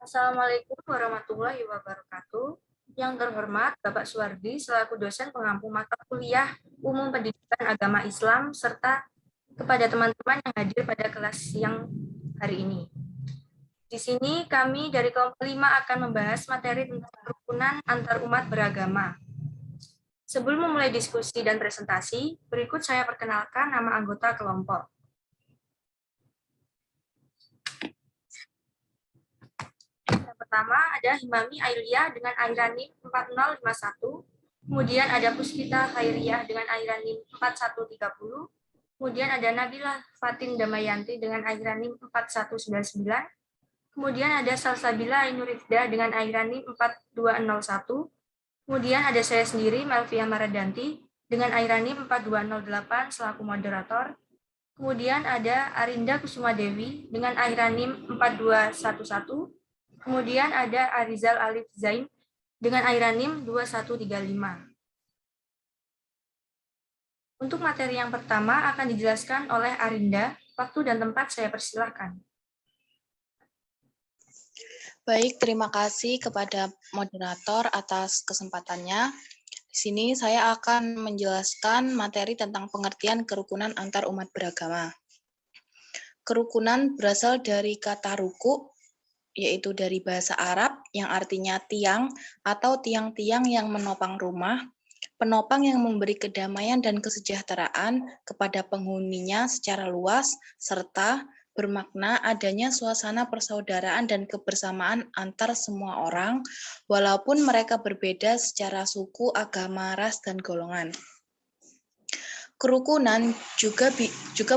Assalamualaikum warahmatullahi wabarakatuh. Yang terhormat Bapak Suwardi selaku dosen pengampu mata kuliah Umum Pendidikan Agama Islam serta kepada teman-teman yang hadir pada kelas siang hari ini. Di sini kami dari kelompok 5 akan membahas materi tentang kerukunan antar umat beragama. Sebelum memulai diskusi dan presentasi, berikut saya perkenalkan nama anggota kelompok. Yang pertama ada Himami Ailia dengan airan NIM 4051. Kemudian ada Puspita Khairiyah dengan airan NIM 4130. Kemudian ada Nabila Fatin Damayanti dengan airan NIM 4199. Kemudian ada Salsabila Ainurifda dengan airan NIM 4201. Kemudian ada saya sendiri, Melvia Maradanti, dengan airan NIM 4208 selaku moderator. Kemudian ada Arinda Kusuma Dewi dengan airan NIM 4211. Kemudian ada Arizal Alif Zain dengan airan NIM 2135. Untuk materi yang pertama akan dijelaskan oleh Arinda. Waktu dan tempat saya persilahkan. Baik, terima kasih kepada moderator atas kesempatannya. Di sini saya akan menjelaskan materi tentang pengertian kerukunan antar umat beragama. Kerukunan berasal dari kata ruku, yaitu dari bahasa Arab yang artinya tiang atau tiang-tiang yang menopang rumah, penopang yang memberi kedamaian dan kesejahteraan kepada penghuninya secara luas, serta bermakna adanya suasana persaudaraan dan kebersamaan antar semua orang, walaupun mereka berbeda secara suku, agama, ras, dan golongan. Kerukunan juga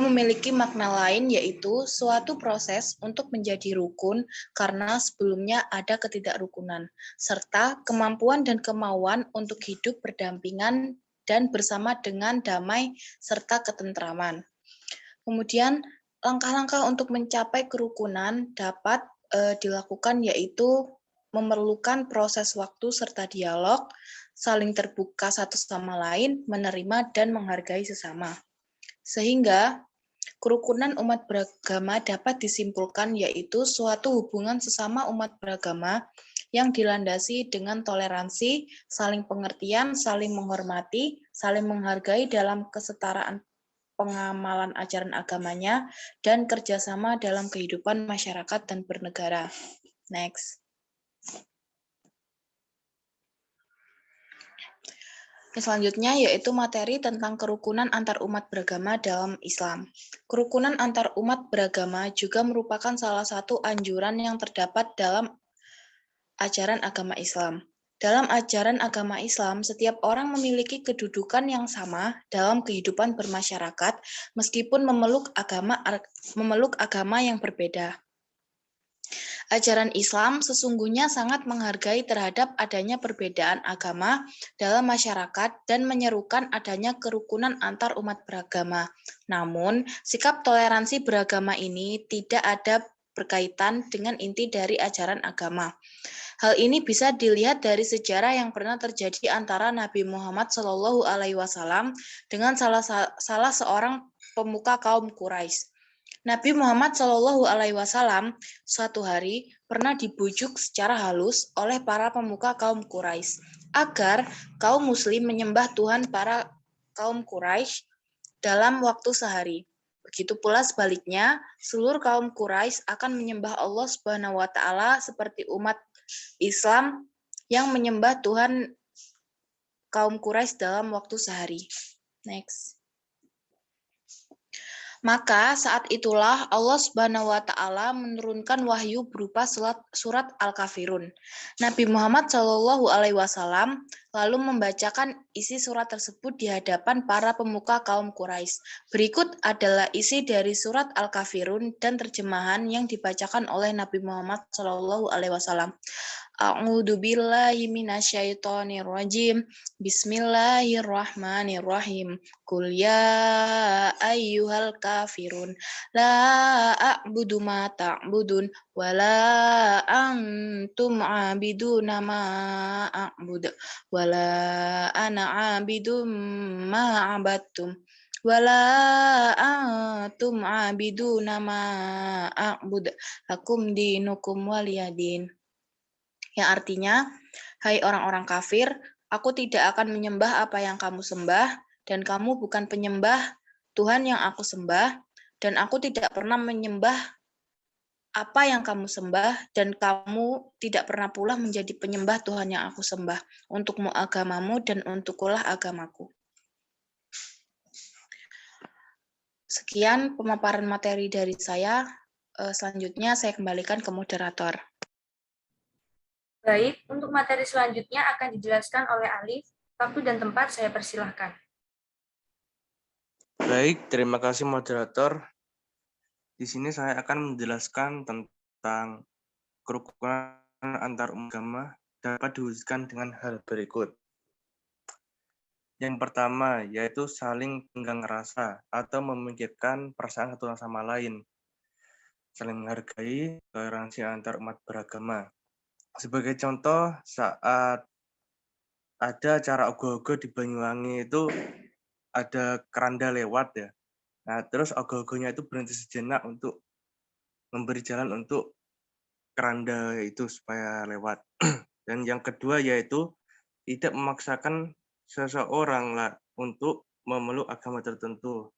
memiliki makna lain, yaitu suatu proses untuk menjadi rukun karena sebelumnya ada ketidakrukunan, serta kemampuan dan kemauan untuk hidup berdampingan dan bersama dengan damai serta ketentraman. Kemudian langkah-langkah untuk mencapai kerukunan dapat dilakukan, yaitu memerlukan proses waktu serta dialog, saling terbuka satu sama lain, menerima dan menghargai sesama. Sehingga kerukunan umat beragama dapat disimpulkan yaitu suatu hubungan sesama umat beragama yang dilandasi dengan toleransi, saling pengertian, saling menghormati, saling menghargai dalam kesetaraan pengamalan ajaran agamanya, dan kerjasama dalam kehidupan masyarakat dan bernegara. Next. Selanjutnya yaitu materi tentang kerukunan antar umat beragama dalam Islam. Kerukunan antar umat beragama juga merupakan salah satu anjuran yang terdapat dalam ajaran agama Islam. Dalam ajaran agama Islam, setiap orang memiliki kedudukan yang sama dalam kehidupan bermasyarakat, meskipun memeluk agama yang berbeda. Ajaran Islam sesungguhnya sangat menghargai terhadap adanya perbedaan agama dalam masyarakat dan menyerukan adanya kerukunan antar umat beragama. Namun, sikap toleransi beragama ini tidak ada berkaitan dengan inti dari ajaran agama. Hal ini bisa dilihat dari sejarah yang pernah terjadi antara Nabi Muhammad SAW dengan salah seorang pemuka kaum Quraisy. Nabi Muhammad SAW suatu hari pernah dibujuk secara halus oleh para pemuka kaum Quraisy agar kaum muslim menyembah Tuhan para kaum Quraisy dalam waktu sehari. Begitu pula sebaliknya, seluruh kaum Quraisy akan menyembah Allah Subhanahu wa taala seperti umat Islam yang menyembah Tuhan kaum Quraisy dalam waktu sehari. Next. Maka saat itulah Allah Subhanahu wa taala menurunkan wahyu berupa surat Al-Kafirun. Nabi Muhammad SAW lalu membacakan isi surat tersebut di hadapan para pemuka kaum Quraisy. Berikut adalah isi dari surat Al-Kafirun dan terjemahan yang dibacakan oleh Nabi Muhammad SAW. A'udzu billahi minasyaitonir rajim. Bismillahirrahmanirrahim. Qul ya ayyuhal kafirun la a'budu ma ta'budun wa la antum 'abiduna ma a'bud wa la ana 'abidum ma 'abadtum wala antum abiduna ma a'bud lakum dinukum waliyadin. Yang artinya, hai orang-orang kafir, aku tidak akan menyembah apa yang kamu sembah, dan kamu bukan penyembah Tuhan yang aku sembah, dan aku tidak pernah menyembah apa yang kamu sembah, dan kamu tidak pernah pula menjadi penyembah Tuhan yang aku sembah. Untukmu agamamu, dan untukkulah agamaku. Sekian pemaparan materi dari saya. Selanjutnya saya kembalikan ke moderator. Baik, untuk materi selanjutnya akan dijelaskan oleh Alif. Waktu dan tempat saya persilahkan. Baik, terima kasih moderator. Di sini saya akan menjelaskan tentang kerukunan antar agama dapat diwujudkan dengan hal berikut. Yang pertama, yaitu saling tenggang rasa atau memikirkan perasaan satu sama lain. Saling menghargai toleransi antar umat beragama. Sebagai contoh, saat ada acara ogoh-ogoh di Banyuwangi itu ada keranda lewat ya. Nah, terus ogoh-ogohnya itu berhenti sejenak untuk memberi jalan untuk keranda itu supaya lewat. Dan yang kedua yaitu tidak memaksakan seseorang lah untuk memeluk agama tertentu.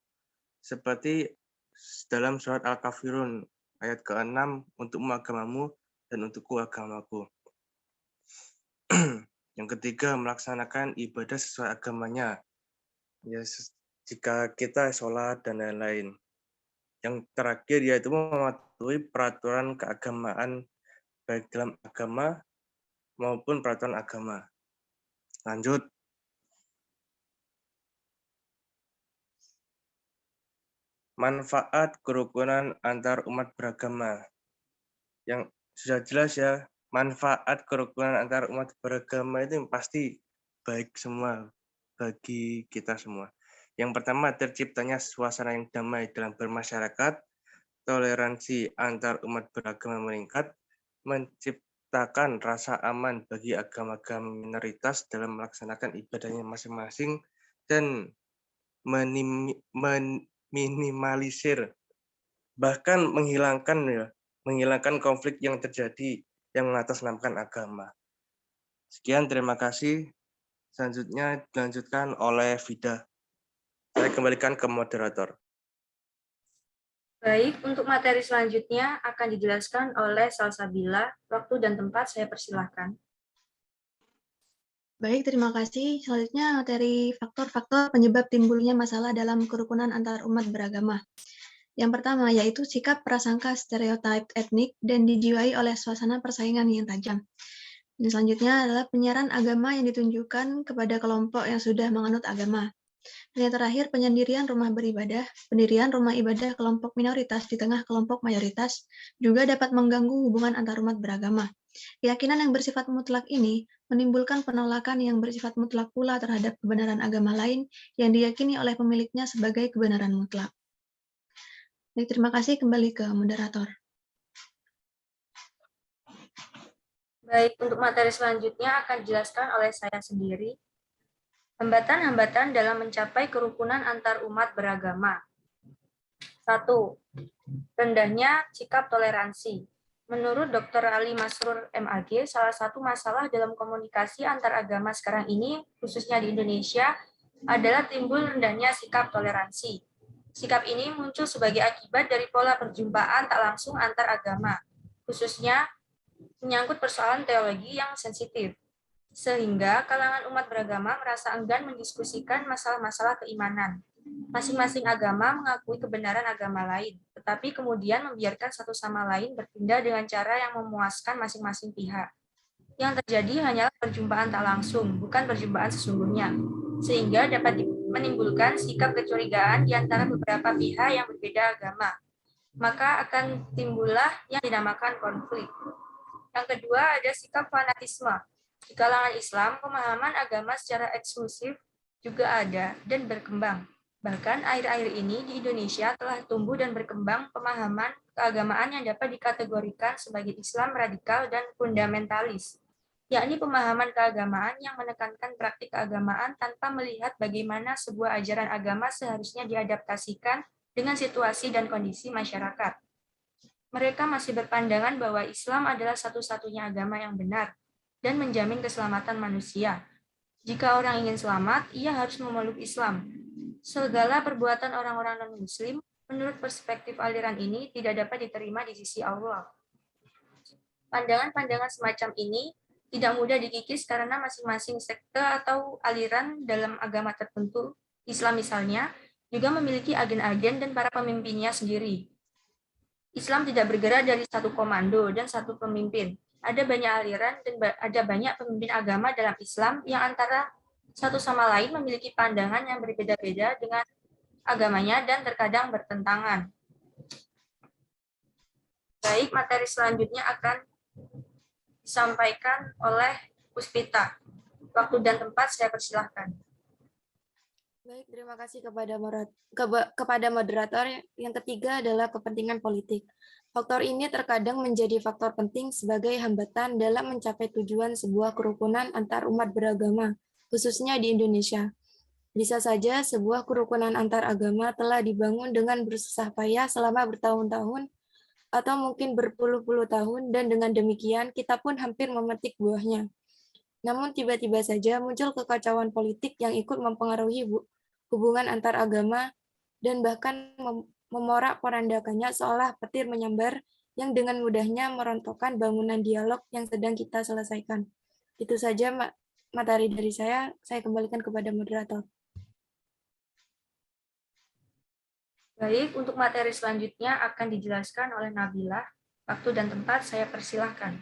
Seperti dalam surat Al-Kafirun ayat ke-6, untukmu agamamu dan untukku agamaku. Yang ketiga, melaksanakan ibadah sesuai agamanya. Ya, jika kita sholat dan lain-lain. Yang terakhir yaitu mematuhi peraturan keagamaan baik dalam agama maupun peraturan agama. Lanjut. Manfaat kerukunan antar umat beragama. Yang sudah jelas ya, manfaat kerukunan antar umat beragama itu pasti baik semua bagi kita semua. Yang pertama, terciptanya suasana yang damai dalam bermasyarakat, toleransi antar umat beragama meningkat, menciptakan rasa aman bagi agama-agama minoritas dalam melaksanakan ibadahnya masing-masing, dan minimalisir bahkan menghilangkan konflik yang terjadi yang mengatasnamakan agama. Sekian, terima kasih. Selanjutnya dilanjutkan oleh Vida. Saya kembalikan ke moderator. Baik, untuk materi selanjutnya akan dijelaskan oleh Salsabila. Waktu dan tempat saya persilahkan. Baik, terima kasih. Selanjutnya materi faktor-faktor penyebab timbulnya masalah dalam kerukunan antar umat beragama. Yang pertama yaitu sikap prasangka stereotip etnik dan dijiwai oleh suasana persaingan yang tajam. Dan selanjutnya adalah penyiaran agama yang ditunjukkan kepada kelompok yang sudah menganut agama. Dan yang terakhir, penyendirian rumah beribadah, pendirian rumah ibadah kelompok minoritas di tengah kelompok mayoritas juga dapat mengganggu hubungan antar umat beragama. Keyakinan yang bersifat mutlak ini menimbulkan penolakan yang bersifat mutlak pula terhadap kebenaran agama lain yang diyakini oleh pemiliknya sebagai kebenaran mutlak. Baik, terima kasih, kembali ke moderator. Baik, untuk materi selanjutnya akan dijelaskan oleh saya sendiri. Hambatan-hambatan dalam mencapai kerukunan antar umat beragama. 1. Rendahnya sikap toleransi. Menurut Dr. Ali Masrur MAG, salah satu masalah dalam komunikasi antar agama sekarang ini, khususnya di Indonesia, adalah timbul rendahnya sikap toleransi. Sikap ini muncul sebagai akibat dari pola perjumpaan tak langsung antar agama, khususnya menyangkut persoalan teologi yang sensitif. Sehingga kalangan umat beragama merasa enggan mendiskusikan masalah-masalah keimanan. Masing-masing agama mengakui kebenaran agama lain, tetapi kemudian membiarkan satu sama lain berpindah dengan cara yang memuaskan masing-masing pihak. Yang terjadi hanyalah perjumpaan tak langsung, bukan perjumpaan sesungguhnya, sehingga dapat menimbulkan sikap kecurigaan di antara beberapa pihak yang berbeda agama. Maka akan timbullah yang dinamakan konflik. Yang kedua ada sikap fanatisme. Di kalangan Islam, pemahaman agama secara eksklusif juga ada dan berkembang. Bahkan akhir-akhir ini di Indonesia telah tumbuh dan berkembang pemahaman keagamaan yang dapat dikategorikan sebagai Islam radikal dan fundamentalis. yakni pemahaman keagamaan yang menekankan praktik keagamaan tanpa melihat bagaimana sebuah ajaran agama seharusnya diadaptasikan dengan situasi dan kondisi masyarakat. Mereka masih berpandangan bahwa Islam adalah satu-satunya agama yang benar dan menjamin keselamatan manusia. Jika orang ingin selamat, ia harus memeluk Islam. Segala perbuatan orang-orang non-Muslim, menurut perspektif aliran ini, tidak dapat diterima di sisi Allah. Pandangan-pandangan semacam ini tidak mudah dikikis karena masing-masing sekte atau aliran dalam agama tertentu, Islam misalnya, juga memiliki agen-agen dan para pemimpinnya sendiri. Islam tidak bergerak dari satu komando dan satu pemimpin. Ada banyak aliran dan ada banyak pemimpin agama dalam Islam yang antara satu sama lain memiliki pandangan yang berbeda-beda dengan agamanya dan terkadang bertentangan. Baik, materi selanjutnya akan disampaikan oleh Puspita. Waktu dan tempat saya persilahkan. Baik, terima kasih kepada moderator. Yang ketiga adalah kepentingan politik. Faktor ini terkadang menjadi faktor penting sebagai hambatan dalam mencapai tujuan sebuah kerukunan antar umat beragama, khususnya di Indonesia. Bisa saja sebuah kerukunan antar agama telah dibangun dengan bersusah payah selama bertahun-tahun atau mungkin berpuluh-puluh tahun, dan dengan demikian kita pun hampir memetik buahnya. Namun tiba-tiba saja muncul kekacauan politik yang ikut mempengaruhi hubungan antar agama dan bahkan memorak-porandakannya seolah petir menyambar yang dengan mudahnya merontokkan bangunan dialog yang sedang kita selesaikan. Itu saja materi dari saya kembalikan kepada moderator. Baik, untuk materi selanjutnya akan dijelaskan oleh Nabila. Waktu dan tempat saya persilahkan.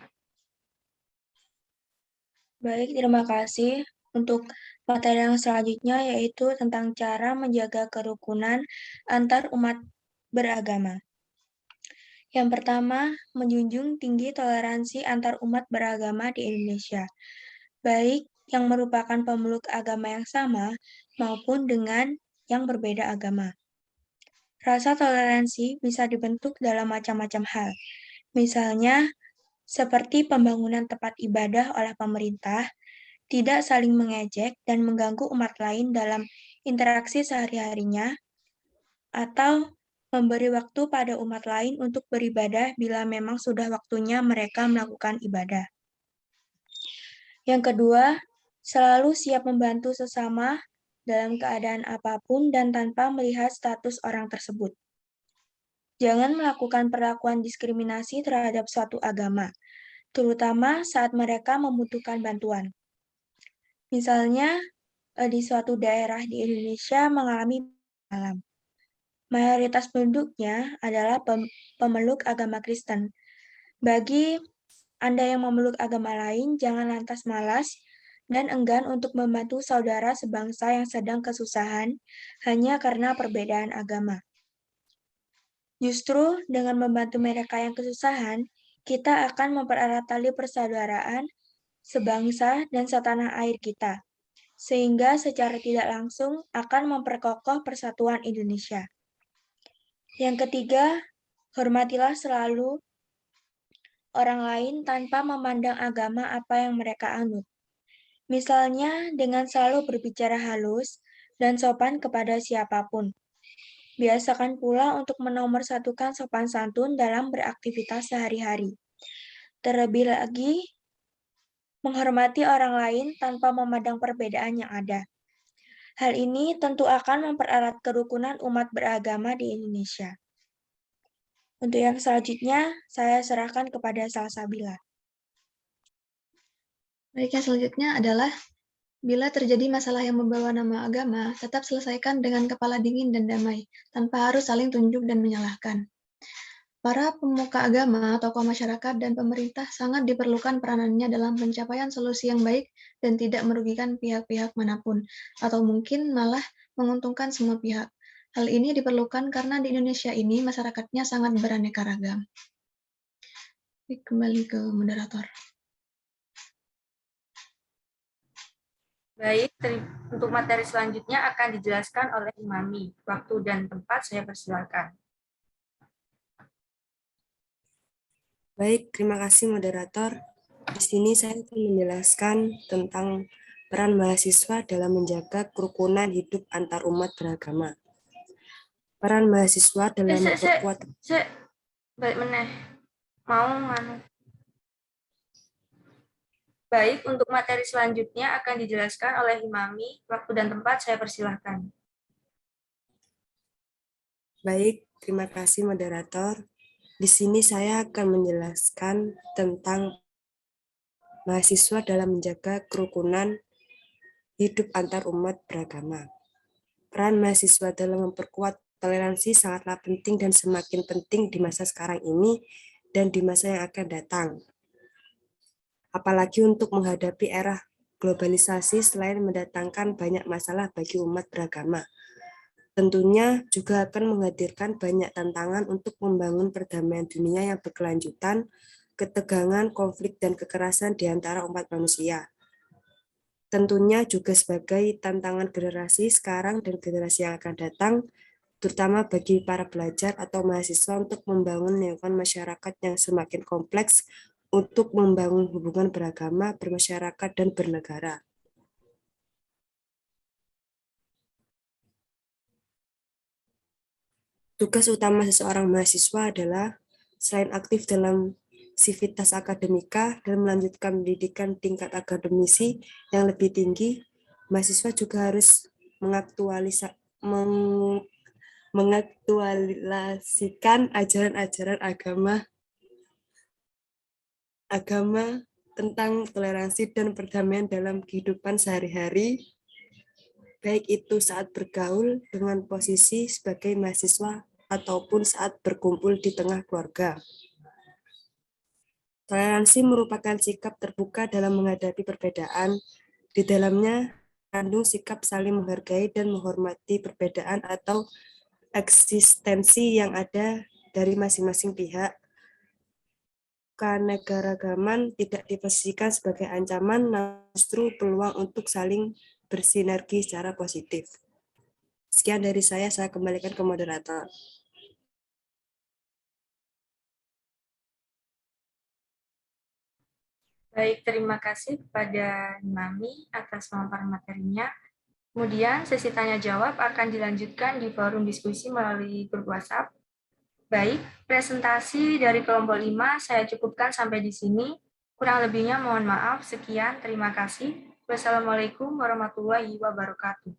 Baik, terima kasih. Untuk materi yang selanjutnya yaitu tentang cara menjaga kerukunan antar umat beragama. Yang pertama, menjunjung tinggi toleransi antar umat beragama di Indonesia, baik yang merupakan pemeluk agama yang sama maupun dengan yang berbeda agama. Rasa toleransi bisa dibentuk dalam macam-macam hal, misalnya seperti pembangunan tempat ibadah oleh pemerintah, tidak saling mengejek dan mengganggu umat lain dalam interaksi sehari-harinya, atau memberi waktu pada umat lain untuk beribadah bila memang sudah waktunya mereka melakukan ibadah. Yang kedua, selalu siap membantu sesama dalam keadaan apapun dan tanpa melihat status orang tersebut. Jangan melakukan perlakuan diskriminasi terhadap suatu agama, terutama saat mereka membutuhkan bantuan. Misalnya, di suatu daerah di Indonesia mengalami alam. Mayoritas penduduknya adalah pemeluk agama Kristen. Bagi Anda yang memeluk agama lain, jangan lantas malas dan enggan untuk membantu saudara sebangsa yang sedang kesusahan hanya karena perbedaan agama. Justru dengan membantu mereka yang kesusahan, kita akan mempererat tali persaudaraan sebangsa dan setanah air kita, sehingga secara tidak langsung akan memperkokoh persatuan Indonesia. Yang ketiga, hormatilah selalu orang lain tanpa memandang agama apa yang mereka anut. Misalnya dengan selalu berbicara halus dan sopan kepada siapapun. Biasakan pula untuk menomorsatukan sopan santun dalam beraktivitas sehari-hari. Terlebih lagi, menghormati orang lain tanpa memandang perbedaan yang ada. Hal ini tentu akan mempererat kerukunan umat beragama di Indonesia. Untuk yang selanjutnya, saya serahkan kepada Salsabila. Baik, yang selanjutnya adalah bila terjadi masalah yang membawa nama agama, tetap selesaikan dengan kepala dingin dan damai, tanpa harus saling tunjuk dan menyalahkan. Para pemuka agama, tokoh masyarakat, dan pemerintah sangat diperlukan peranannya dalam pencapaian solusi yang baik dan tidak merugikan pihak-pihak manapun, atau mungkin malah menguntungkan semua pihak. Hal ini diperlukan karena di Indonesia ini masyarakatnya sangat beraneka ragam. Kembali ke moderator. Baik, untuk materi selanjutnya akan dijelaskan oleh Imami. Waktu dan tempat saya persilakan. Baik, terima kasih moderator. Di sini saya akan menjelaskan tentang peran mahasiswa dalam menjaga kerukunan hidup antar umat beragama. Peran mahasiswa dalam memperkuat Baik meneh. Mau nganu. Baik, untuk materi selanjutnya akan dijelaskan oleh Himami. Waktu dan tempat saya persilahkan. Baik, terima kasih moderator. Di sini saya akan menjelaskan tentang mahasiswa dalam menjaga kerukunan hidup antar umat beragama. Peran mahasiswa dalam memperkuat toleransi sangatlah penting dan semakin penting di masa sekarang ini dan di masa yang akan datang. Apalagi untuk menghadapi era globalisasi selain mendatangkan banyak masalah bagi umat beragama. Tentunya juga akan menghadirkan banyak tantangan untuk membangun perdamaian dunia yang berkelanjutan, ketegangan, konflik, dan kekerasan di antara umat manusia. Tentunya juga sebagai tantangan generasi sekarang dan generasi yang akan datang, terutama bagi para pelajar atau mahasiswa untuk membangun lingkungan masyarakat yang semakin kompleks untuk membangun hubungan beragama, bermasyarakat, dan bernegara. Tugas utama seseorang mahasiswa adalah selain aktif dalam sivitas akademika dan melanjutkan pendidikan tingkat akademisi yang lebih tinggi, mahasiswa juga harus mengaktualisasikan ajaran-ajaran agama tentang toleransi dan perdamaian dalam kehidupan sehari-hari, baik itu saat bergaul dengan posisi sebagai mahasiswa ataupun saat berkumpul di tengah keluarga. Toleransi merupakan sikap terbuka dalam menghadapi perbedaan. Di dalamnya kandung sikap saling menghargai dan menghormati perbedaan atau eksistensi yang ada dari masing-masing pihak. Keanekaragaman tidak diposisikan sebagai ancaman, namun justru peluang untuk saling bersinergi secara positif. Sekian dari saya kembalikan ke moderator. Baik, terima kasih kepada Himami atas pemaparan materinya. Kemudian sesi tanya jawab akan dilanjutkan di forum diskusi melalui grup WhatsApp. Baik, presentasi dari kelompok 5 saya cukupkan sampai di sini. Kurang lebihnya mohon maaf. Sekian, terima kasih. Wassalamualaikum warahmatullahi wabarakatuh.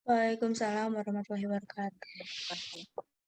Waalaikumsalam warahmatullahi wabarakatuh.